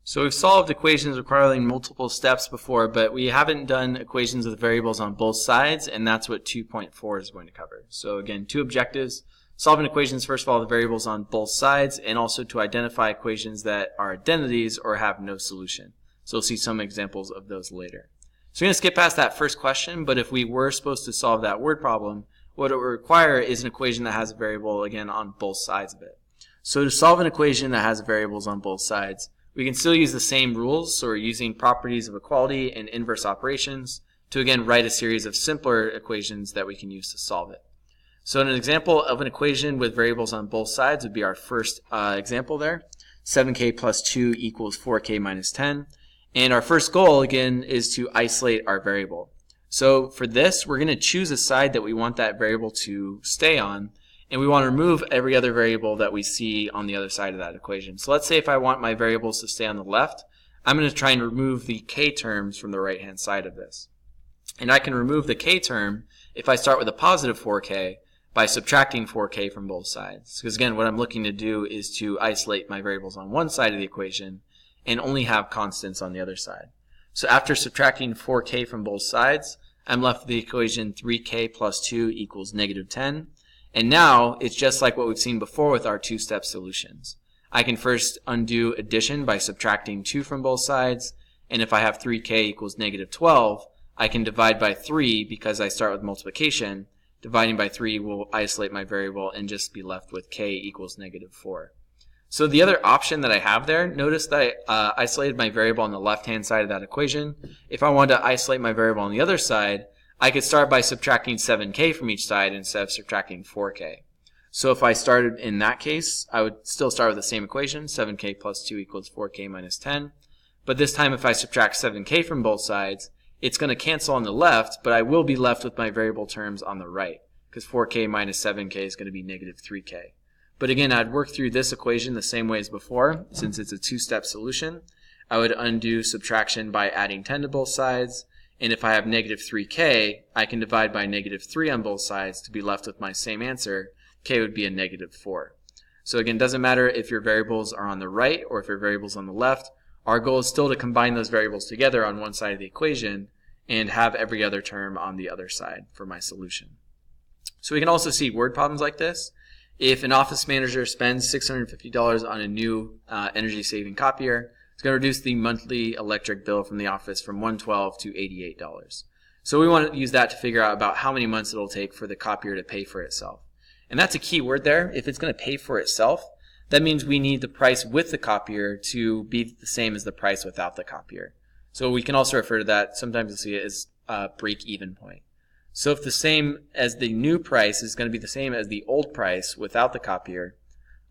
So we've solved equations requiring multiple steps before, but we haven't done equations with variables on both sides, and that's what 2.4 is going to cover. So again, two objectives: solving equations, first of all, the variables on both sides, and also to identify equations that are identities or have no solution. So we'll see some examples of those later. So we're going to skip past that first question, but if we were supposed to solve that word problem, what it would require is an equation that has a variable, again, on both sides of it. So to solve an equation that has variables on both sides, we can still use the same rules, so we're using properties of equality and inverse operations to again write a series of simpler equations that we can use to solve it. So an example of an equation with variables on both sides would be our first example there. 7k plus 2 equals 4k minus 10. And our first goal, again, is to isolate our variable. So for this, we're going to choose a side that we want that variable to stay on, and we want to remove every other variable that we see on the other side of that equation. So let's say if I want my variables to stay on the left, I'm going to try and remove the k terms from the right-hand side of this. And I can remove the k term if I start with a positive 4k by subtracting 4k from both sides. Because again, what I'm looking to do is to isolate my variables on one side of the equation and only have constants on the other side. So after subtracting 4k from both sides, I'm left with the equation 3k plus 2 equals negative 10. And now it's just like what we've seen before with our two-step solutions. I can first undo addition by subtracting 2 from both sides, and if I have 3k equals negative 12, I can divide by 3 because I start with multiplication. Dividing by 3 will isolate my variable and just be left with k equals negative 4. So the other option that I have there, notice that I isolated my variable on the left-hand side of that equation. If I wanted to isolate my variable on the other side, I could start by subtracting 7k from each side instead of subtracting 4k. So if I started in that case, I would still start with the same equation, 7k plus 2 equals 4k minus 10. But this time if I subtract 7k from both sides, it's going to cancel on the left, but I will be left with my variable terms on the right, because 4k minus 7k is going to be negative 3k. But again, I'd work through this equation the same way as before. Since it's a two-step solution, I would undo subtraction by adding 10 to both sides. And if I have negative 3k, I can divide by negative 3 on both sides to be left with my same answer. K would be a negative 4. So again, it doesn't matter if your variables are on the right or if your variables on the left. Our goal is still to combine those variables together on one side of the equation and have every other term on the other side for my solution. So we can also see word problems like this. If an office manager spends $650 on a new energy-saving copier, it's going to reduce the monthly electric bill from the office from $112 to $88. So we want to use that to figure out about how many months it'll take for the copier to pay for itself. And that's a key word there. If it's going to pay for itself, that means we need the price with the copier to be the same as the price without the copier. So we can also refer to that, sometimes you'll see it as a break-even point. So if the same as the new price is going to be the same as the old price without the copier,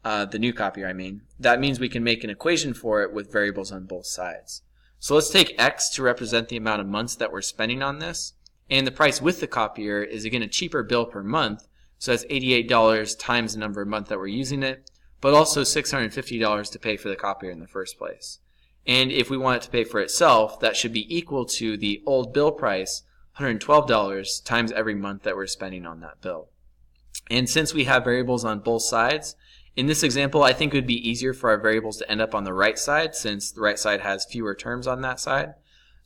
the new copier I mean, that means we can make an equation for it with variables on both sides. So let's take x to represent the amount of months that we're spending on this, and the price with the copier is again a cheaper bill per month, so that's $88 times the number of months that we're using it, but also $650 to pay for the copier in the first place. And if we want it to pay for itself, that should be equal to the old bill price, $112 times every month that we're spending on that bill. And since we have variables on both sides, in this example, I think it would be easier for our variables to end up on the right side since the right side has fewer terms on that side.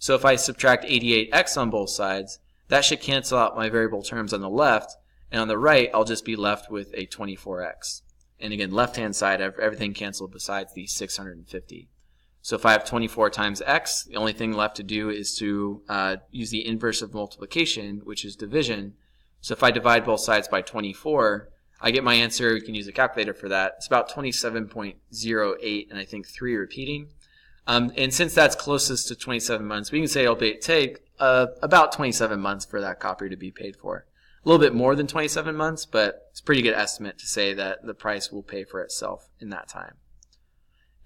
So if I subtract 88x on both sides, that should cancel out my variable terms on the left, and on the right, I'll just be left with a 24x. And again, left-hand side, everything canceled besides the 650. So if I have 24 times x, the only thing left to do is to use the inverse of multiplication, which is division. So if I divide both sides by 24, I get my answer. You can use a calculator for that. It's about 27.08, and I think 3 repeating. And since that's closest to 27 months, we can say it'll take about 27 months for that copier to be paid for. A little bit more than 27 months, but it's a pretty good estimate to say that the price will pay for itself in that time.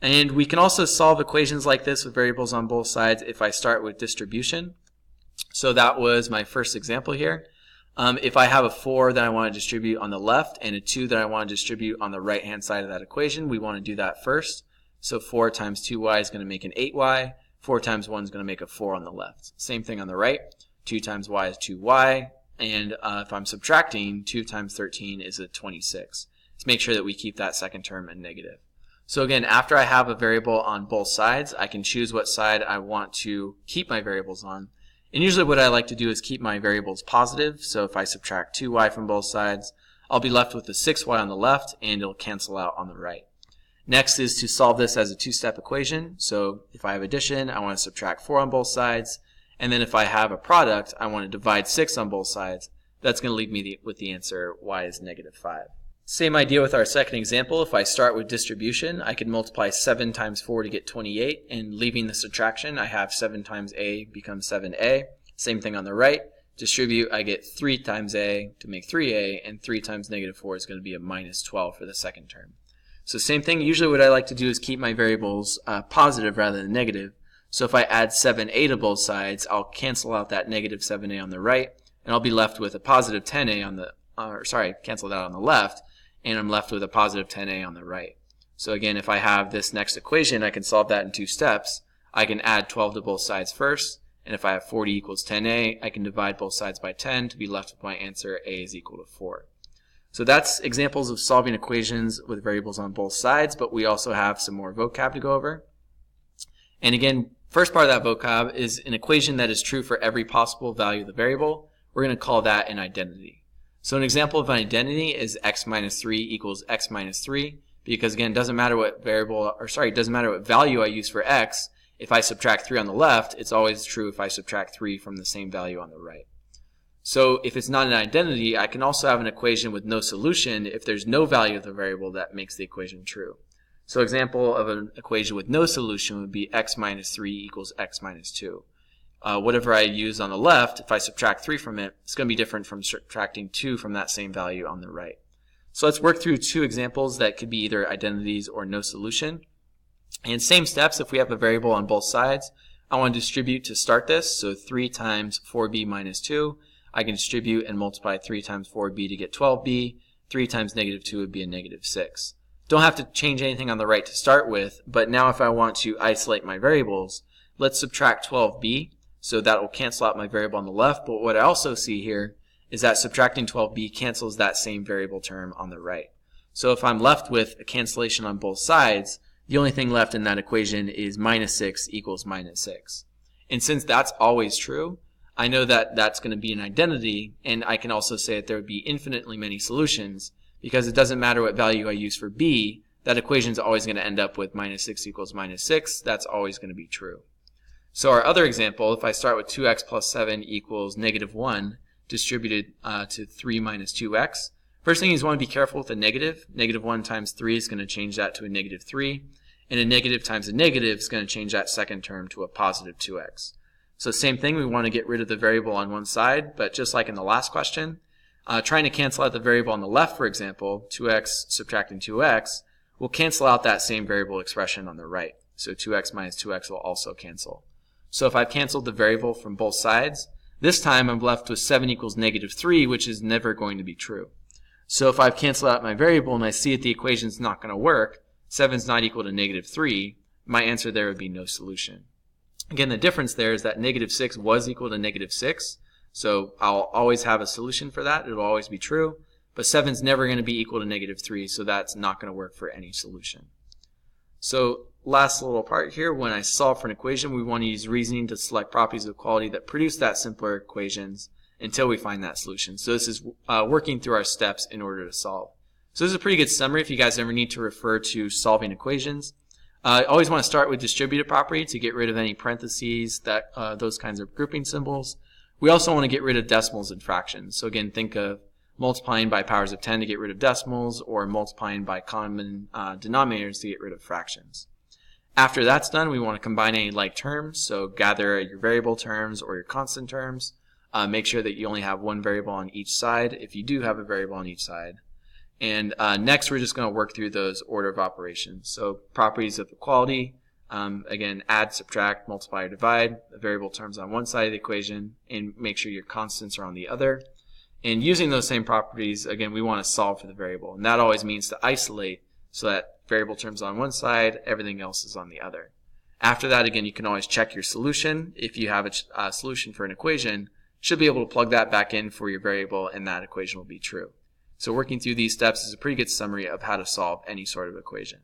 And we can also solve equations like this with variables on both sides if I start with distribution. So that was my first example here. If I have a 4 that I want to distribute on the left and a 2 that I want to distribute on the right-hand side of that equation, we want to do that first. So 4 times 2y is going to make an 8y. 4 times 1 is going to make a 4 on the left. Same thing on the right. 2 times y is 2y. And if I'm subtracting, 2 times 13 is a 26. Let's make sure that we keep that second term a negative. So again, after I have a variable on both sides, I can choose what side I want to keep my variables on. And usually what I like to do is keep my variables positive. So if I subtract 2y from both sides, I'll be left with the 6y on the left, and it'll cancel out on the right. Next is to solve this as a two-step equation. So if I have addition, I want to subtract 4 on both sides. And then if I have a product, I want to divide 6 on both sides. That's going to leave me with the answer y is -5. Same idea with our second example. If I start with distribution, I can multiply 7 times 4 to get 28, and leaving the subtraction, I have 7 times a becomes 7a. Same thing on the right. Distribute, I get 3 times a to make 3a, and 3 times -4 is going to be a -12 for the second term. So same thing. Usually what I like to do is keep my variables positive rather than negative. So if I add 7a to both sides, I'll cancel out that -7a on the right, and I'll be left with a positive 10a on the, cancel that on the left, and I'm left with a positive 10a on the right. So again, if I have this next equation, I can solve that in 2 steps. I can add 12 to both sides first, and if I have 40 equals 10a, I can divide both sides by 10 to be left with my answer a is equal to 4. So that's examples of solving equations with variables on both sides, but we also have some more vocab to go over. And again, first part of that vocab is an equation that is true for every possible value of the variable. We're going to call that an identity. So an example of an identity is x minus 3 equals x minus 3, because again, it doesn't matter what doesn't matter what value I use for x. If I subtract 3 on the left, it's always true if I subtract 3 from the same value on the right. So if it's not an identity, I can also have an equation with no solution if there's no value of the variable that makes the equation true. So example of an equation with no solution would be x minus 3 equals x minus 2. Whatever I use on the left, if I subtract 3 from it, it's going to be different from subtracting 2 from that same value on the right. So let's work through 2 examples that could be either identities or no solution. And same steps, if we have a variable on both sides, I want to distribute to start this. So 3 times 4b minus 2, I can distribute and multiply 3 times 4b to get 12b. 3 times -2 would be a -6. Don't have to change anything on the right to start with, but now if I want to isolate my variables, let's subtract 12b. So that will cancel out my variable on the left, but what I also see here is that subtracting 12b cancels that same variable term on the right. So if I'm left with a cancellation on both sides, the only thing left in that equation is -6 equals -6. And since that's always true, I know that that's going to be an identity, and I can also say that there would be infinitely many solutions, because it doesn't matter what value I use for b, that equation is always going to end up with -6 equals -6. That's always going to be true. So our other example, if I start with 2x plus 7 equals -1 distributed to 3 minus 2x, first thing is you want to be careful with the negative. -1 times 3 is going to change that to a -3, and a negative times a negative is going to change that second term to a positive 2x. So same thing, we want to get rid of the variable on one side, but just like in the last question, trying to cancel out the variable on the left, for example, 2x subtracting 2x, will cancel out that same variable expression on the right. So 2x minus 2x will also cancel. So if I've canceled the variable from both sides, this time I'm left with 7 equals -3, which is never going to be true. So if I've canceled out my variable and I see that the equation's not going to work, 7 is not equal to -3, my answer there would be no solution. Again, the difference there is that -6 was equal to -6, so I'll always have a solution for that. It'll always be true, but 7 is never going to be equal to -3, so that's not going to work for any solution. So last little part here, when I solve for an equation, we want to use reasoning to select properties of equality that produce that simpler equations until we find that solution. So this is working through our steps in order to solve. So this is a pretty good summary if you guys ever need to refer to solving equations. I always want to start with distributive property to get rid of any parentheses, those kinds of grouping symbols. We also want to get rid of decimals and fractions. So again, think of multiplying by powers of 10 to get rid of decimals, or multiplying by common denominators to get rid of fractions. After that's done, we want to combine any like terms. So gather your variable terms or your constant terms. Make sure that you only have one variable on each side if you do have a variable on each side. And next, we're just going to work through those order of operations. So properties of equality, again, add, subtract, multiply, or divide the variable terms on one side of the equation, and make sure your constants are on the other. And using those same properties, again, we want to solve for the variable. And that always means to isolate so that variable terms on one side, everything else is on the other. After that, again, you can always check your solution. If you have a solution for an equation, you should be able to plug that back in for your variable, and that equation will be true. So working through these steps is a pretty good summary of how to solve any sort of equation.